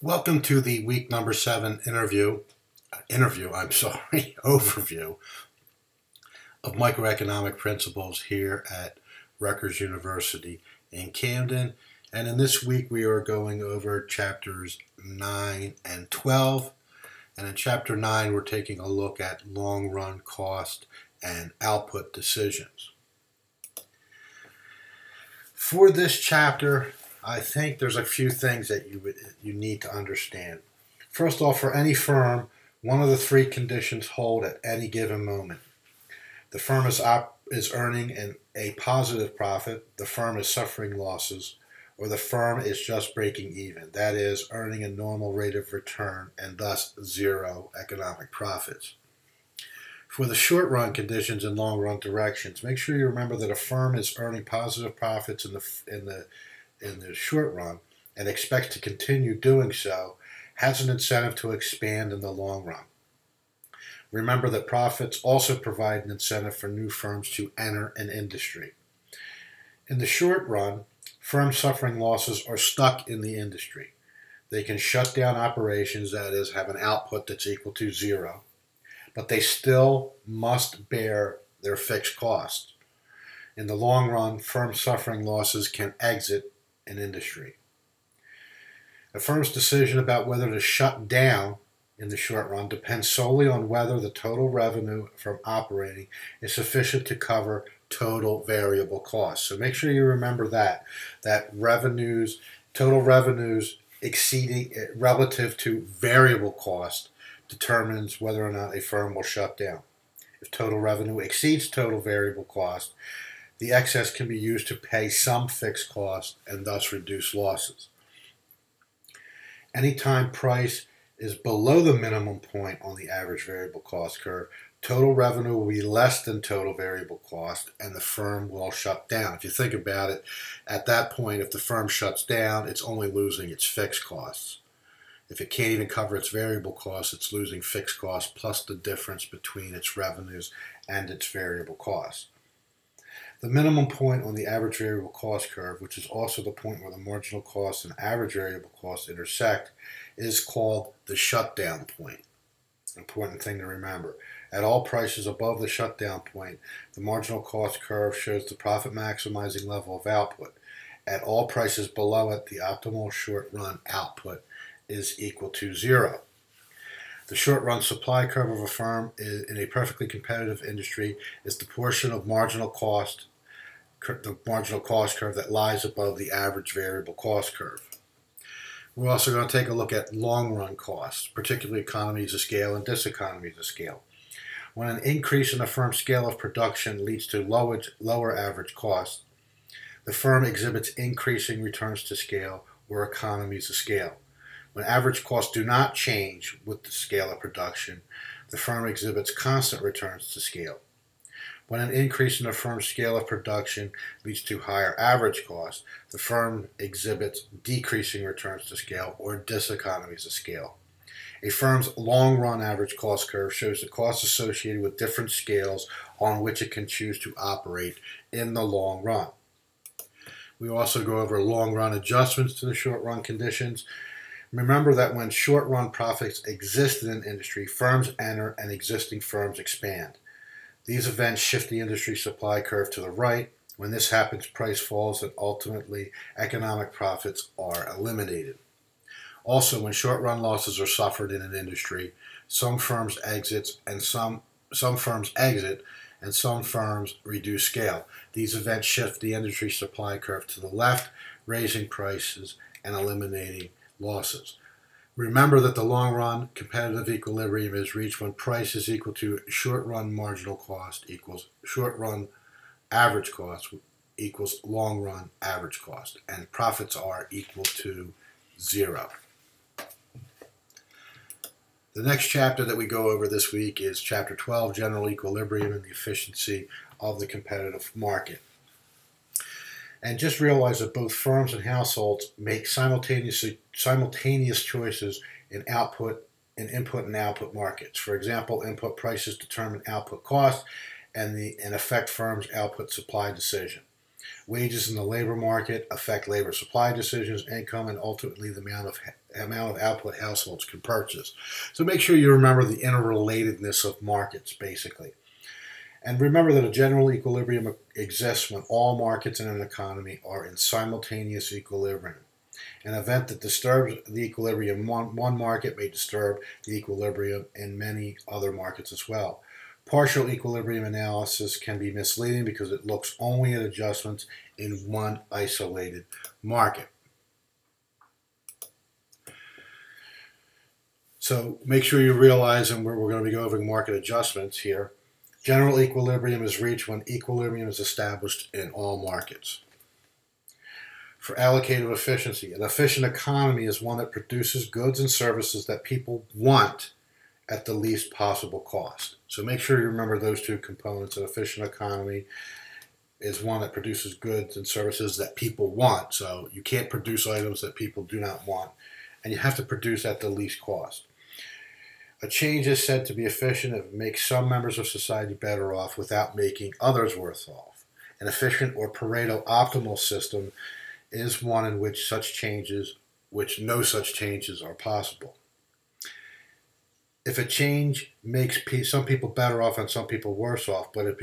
Welcome to the week number 7 overview of microeconomic principles here at Rutgers University in Camden. And in this week we are going over chapters 9 and 12. And in chapter 9 we're taking a look at long-run cost and output decisions. For this chapter, I think there's a few things that you need to understand. First off, for any firm, one of the three conditions hold at any given moment. The firm is earning a positive profit, the firm is suffering losses, or the firm is just breaking even. That is, earning a normal rate of return and thus zero economic profits. For the short-run conditions and long-run directions, make sure you remember that a firm is earning positive profits in the short run and expects to continue doing so, has an incentive to expand in the long run. Remember that profits also provide an incentive for new firms to enter an industry. In the short run, firms suffering losses are stuck in the industry. They can shut down operations, that is, have an output that's equal to zero, but they still must bear their fixed costs. In the long run, firms suffering losses can exit an industry. A firm's decision about whether to shut down in the short run depends solely on whether the total revenue from operating is sufficient to cover total variable costs. So make sure you remember that total revenues exceeding relative to variable cost determines whether or not a firm will shut down. If total revenue exceeds total variable cost, the excess can be used to pay some fixed cost and thus reduce losses. Anytime price is below the minimum point on the average variable cost curve, total revenue will be less than total variable cost and the firm will shut down. If you think about it, at that point, if the firm shuts down, it's only losing its fixed costs. If it can't even cover its variable costs, it's losing fixed costs plus the difference between its revenues and its variable costs. The minimum point on the average variable cost curve, which is also the point where the marginal cost and average variable cost intersect, is called the shutdown point. Important thing to remember. At all prices above the shutdown point, the marginal cost curve shows the profit maximizing level of output. At all prices below it, the optimal short-run output is equal to zero. The short-run supply curve of a firm in a perfectly competitive industry is the portion of the marginal cost curve that lies above the average variable cost curve. We're also going to take a look at long-run costs, particularly economies of scale and diseconomies of scale. When an increase in a firm's scale of production leads to lower average costs, the firm exhibits increasing returns to scale or economies of scale. When average costs do not change with the scale of production, the firm exhibits constant returns to scale. When an increase in the firm's scale of production leads to higher average costs, the firm exhibits decreasing returns to scale or diseconomies of scale. A firm's long-run average cost curve shows the costs associated with different scales on which it can choose to operate in the long run. We also go over long-run adjustments to the short-run conditions. Remember that when short-run profits exist in an industry, firms enter and existing firms expand. These events shift the industry supply curve to the right. When this happens, price falls and ultimately economic profits are eliminated. Also, when short-run losses are suffered in an industry, some firms exit and some firms reduce scale. These events shift the industry supply curve to the left, raising prices and eliminating losses. Remember that the long-run competitive equilibrium is reached when price is equal to short-run marginal cost equals short-run average cost equals long-run average cost, and profits are equal to zero. The next chapter that we go over this week is Chapter 12, General Equilibrium and the Efficiency of the Competitive Market. And just realize that both firms and households make simultaneous choices in input and output markets. For example, input prices determine output cost and affect firms' output supply decision. Wages in the labor market affect labor supply decisions, income, and ultimately the amount of output households can purchase. So make sure you remember the interrelatedness of markets, basically. And remember that a general equilibrium exists when all markets in an economy are in simultaneous equilibrium. An event that disturbs the equilibrium in one market may disturb the equilibrium in many other markets as well. Partial equilibrium analysis can be misleading because it looks only at adjustments in one isolated market. So make sure you realize, and we're going to be going over market adjustments here, general equilibrium is reached when equilibrium is established in all markets. For allocative efficiency, an efficient economy is one that produces goods and services that people want at the least possible cost. So make sure you remember those two components. An efficient economy is one that produces goods and services that people want. So you can't produce items that people do not want, and you have to produce at the least cost. A change is said to be efficient if it makes some members of society better off without making others worse off. An efficient or Pareto optimal system is one in which no such changes are possible. If a change makes some people better off and some people worse off, but that it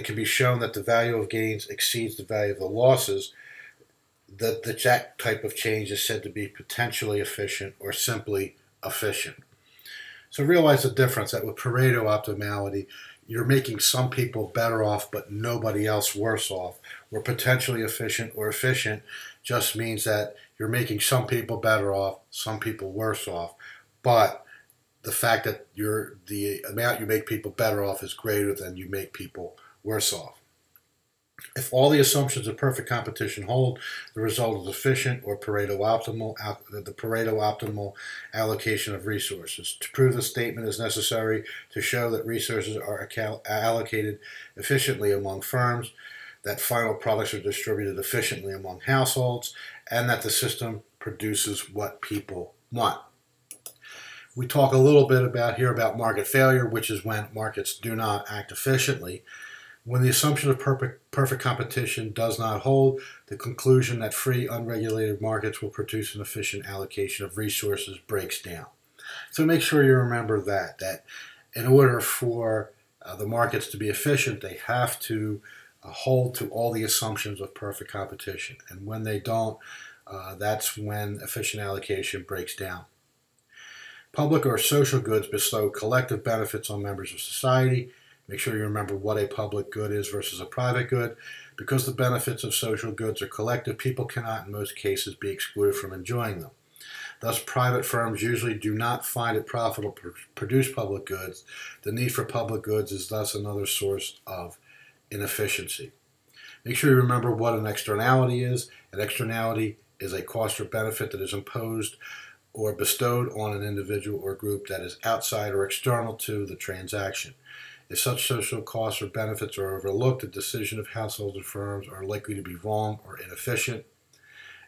can be shown that the value of gains exceeds the value of the losses, that type of change is said to be potentially efficient or simply efficient. So realize the difference, that with Pareto optimality, you're making some people better off but nobody else worse off. Where potentially efficient or efficient just means that you're making some people better off, some people worse off, but the fact that the amount you make people better off is greater than you make people worse off. If all the assumptions of perfect competition hold, the result is efficient or Pareto optimal, the Pareto optimal allocation of resources. To prove the statement is necessary to show that resources are allocated efficiently among firms, that final products are distributed efficiently among households, and that the system produces what people want. We talk a little bit about market failure, which is when markets do not act efficiently. When the assumption of perfect competition does not hold, the conclusion that free, unregulated markets will produce an efficient allocation of resources breaks down. So make sure you remember that in order for the markets to be efficient, they have to hold to all the assumptions of perfect competition. And when they don't, that's when efficient allocation breaks down. Public or social goods bestow collective benefits on members of society. Make sure you remember what a public good is versus a private good. Because the benefits of social goods are collective, people cannot in most cases be excluded from enjoying them. Thus, private firms usually do not find it profitable to produce public goods. The need for public goods is thus another source of inefficiency. Make sure you remember what an externality is. An externality is a cost or benefit that is imposed or bestowed on an individual or group that is outside or external to the transaction. If such social costs or benefits are overlooked, the decision of households or firms are likely to be wrong or inefficient.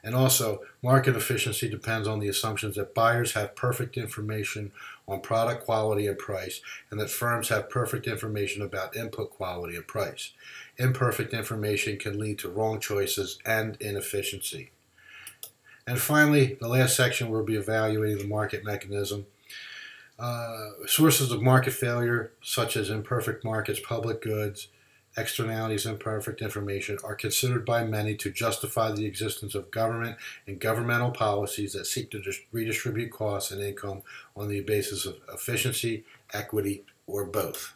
And also, market efficiency depends on the assumptions that buyers have perfect information on product quality and price, and that firms have perfect information about input quality and price. Imperfect information can lead to wrong choices and inefficiency. And finally, the last section will be evaluating the market mechanism. Sources of market failure, such as imperfect markets, public goods, externalities, imperfect information, are considered by many to justify the existence of government and governmental policies that seek to redistribute costs and income on the basis of efficiency, equity, or both.